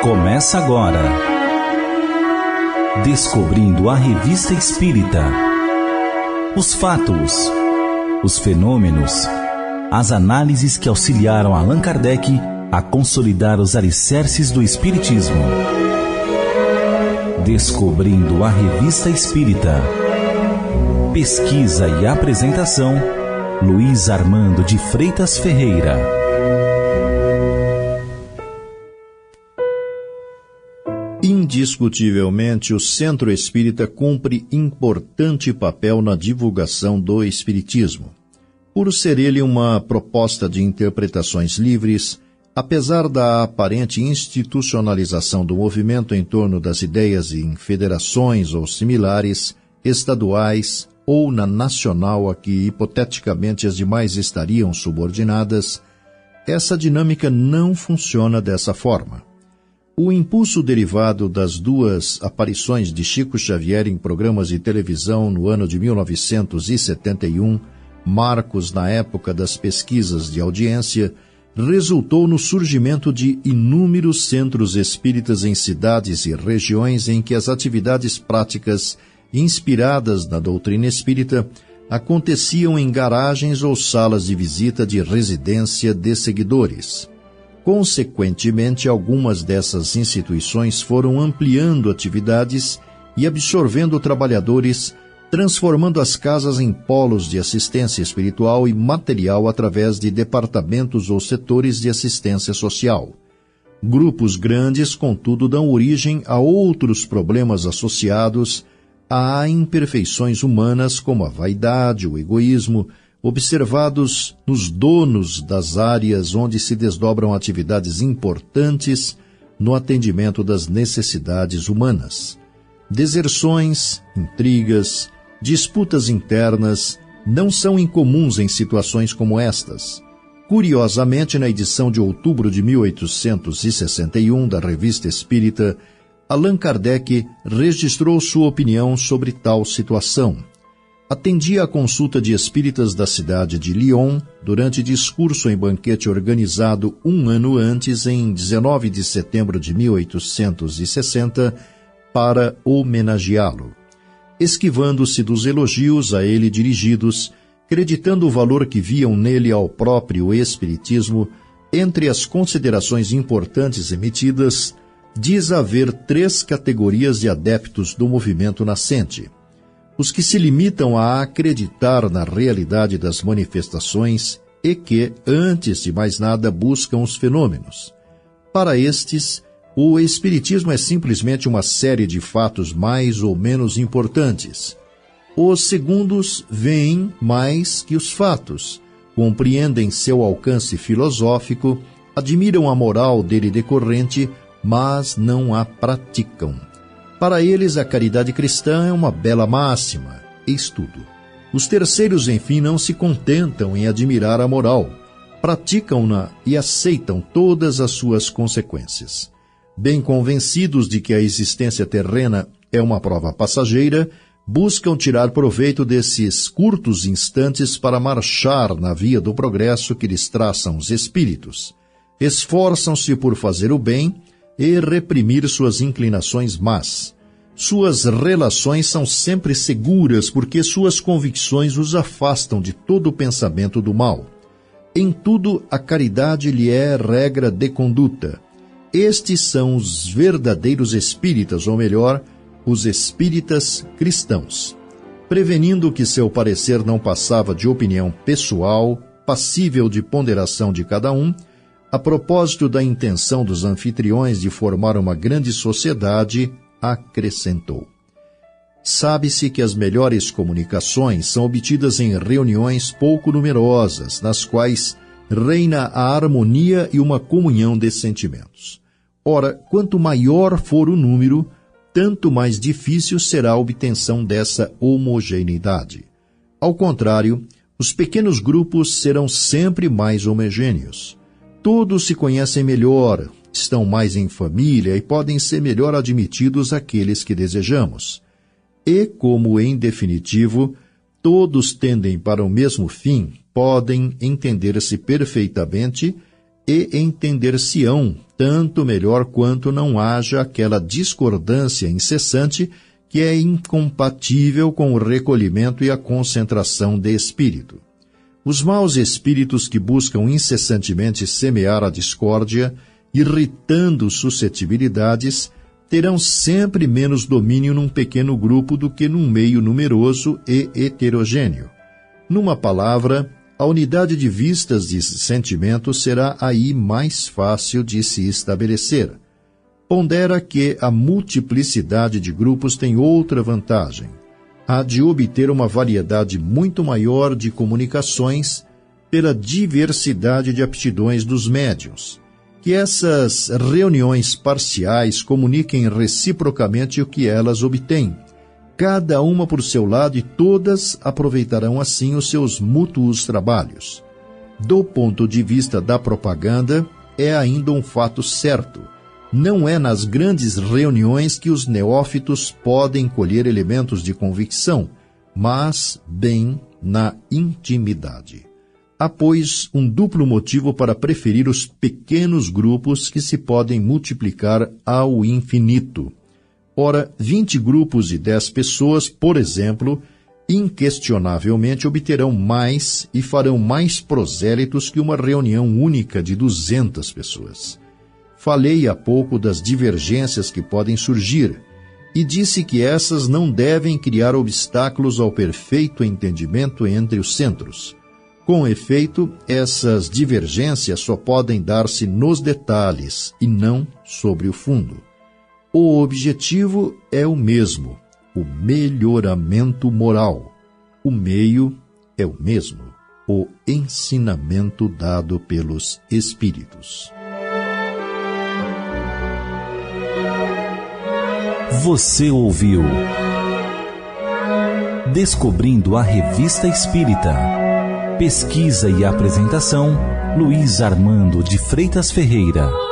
Começa agora Descobrindo a Revista Espírita. Os fatos, os fenômenos, as análises que auxiliaram Allan Kardec a consolidar os alicerces do Espiritismo. Descobrindo a Revista Espírita. Pesquisa e apresentação, Luiz Armando de Freitas Ferreira. Indiscutivelmente, o Centro Espírita cumpre importante papel na divulgação do Espiritismo. Por ser ele uma proposta de interpretações livres, apesar da aparente institucionalização do movimento em torno das ideias em federações ou similares, estaduais ou na nacional a que hipoteticamente as demais estariam subordinadas, essa dinâmica não funciona dessa forma. O impulso derivado das duas aparições de Chico Xavier em programas de televisão no ano de 1971, marcos na época das pesquisas de audiência, resultou no surgimento de inúmeros centros espíritas em cidades e regiões em que as atividades práticas inspiradas na doutrina espírita aconteciam em garagens ou salas de visita de residência de seguidores. Consequentemente, algumas dessas instituições foram ampliando atividades e absorvendo trabalhadores, transformando as casas em polos de assistência espiritual e material através de departamentos ou setores de assistência social. Grupos grandes, contudo, dão origem a outros problemas associados a imperfeições humanas como a vaidade, o egoísmo, observados nos donos das áreas onde se desdobram atividades importantes no atendimento das necessidades humanas. Deserções, intrigas, disputas internas não são incomuns em situações como estas. Curiosamente, na edição de outubro de 1861 da Revista Espírita, Allan Kardec registrou sua opinião sobre tal situação. Atendia à consulta de espíritas da cidade de Lyon durante discurso em banquete organizado um ano antes, em 19 de setembro de 1860, para homenageá-lo. Esquivando-se dos elogios a ele dirigidos, acreditando o valor que viam nele ao próprio Espiritismo, entre as considerações importantes emitidas, diz haver 3 categorias de adeptos do movimento nascente: os que se limitam a acreditar na realidade das manifestações e que, antes de mais nada, buscam os fenômenos. Para estes, o Espiritismo é simplesmente uma série de fatos mais ou menos importantes. Os segundos veem mais que os fatos, compreendem seu alcance filosófico, admiram a moral dele decorrente, mas não a praticam. Para eles, a caridade cristã é uma bela máxima, eis tudo. Os terceiros, enfim, não se contentam em admirar a moral, praticam-na e aceitam todas as suas consequências. Bem convencidos de que a existência terrena é uma prova passageira, buscam tirar proveito desses curtos instantes para marchar na via do progresso que lhes traçam os espíritos. Esforçam-se por fazer o bem e reprimir suas inclinações más. Suas relações são sempre seguras porque suas convicções os afastam de todo o pensamento do mal. Em tudo, a caridade lhe é regra de conduta. Estes são os verdadeiros espíritas, ou melhor, os espíritas cristãos. Prevenindo que seu parecer não passava de opinião pessoal, passível de ponderação de cada um, a propósito da intenção dos anfitriões de formar uma grande sociedade, acrescentou: sabe-se que as melhores comunicações são obtidas em reuniões pouco numerosas, nas quais reina a harmonia e uma comunhão de sentimentos. Ora, quanto maior for o número, tanto mais difícil será a obtenção dessa homogeneidade. Ao contrário, os pequenos grupos serão sempre mais homogêneos. Todos se conhecem melhor, estão mais em família e podem ser melhor admitidos àqueles que desejamos. E, como em definitivo, todos tendem para o mesmo fim, podem entender-se perfeitamente e entender-se-ão tanto melhor quanto não haja aquela discordância incessante que é incompatível com o recolhimento e a concentração de espírito. Os maus espíritos que buscam incessantemente semear a discórdia, irritando suscetibilidades, terão sempre menos domínio num pequeno grupo do que num meio numeroso e heterogêneo. Numa palavra, a unidade de vistas e sentimentos será aí mais fácil de se estabelecer. Pondera que a multiplicidade de grupos tem outra vantagem. Há de obter uma variedade muito maior de comunicações pela diversidade de aptidões dos médiuns. Que essas reuniões parciais comuniquem reciprocamente o que elas obtêm, cada uma por seu lado, e todas aproveitarão assim os seus mútuos trabalhos. Do ponto de vista da propaganda, é ainda um fato certo. Não é nas grandes reuniões que os neófitos podem colher elementos de convicção, mas bem na intimidade. Há, pois, um duplo motivo para preferir os pequenos grupos que se podem multiplicar ao infinito. Ora, 20 grupos de 10 pessoas, por exemplo, inquestionavelmente obterão mais e farão mais prosélitos que uma reunião única de 200 pessoas. Falei há pouco das divergências que podem surgir e disse que essas não devem criar obstáculos ao perfeito entendimento entre os centros. Com efeito, essas divergências só podem dar-se nos detalhes e não sobre o fundo. O objetivo é o mesmo, o melhoramento moral. O meio é o mesmo, o ensinamento dado pelos Espíritos. Você ouviu Descobrindo a Revista Espírita. Pesquisa e apresentação, Luiz Armando de Freitas Ferreira.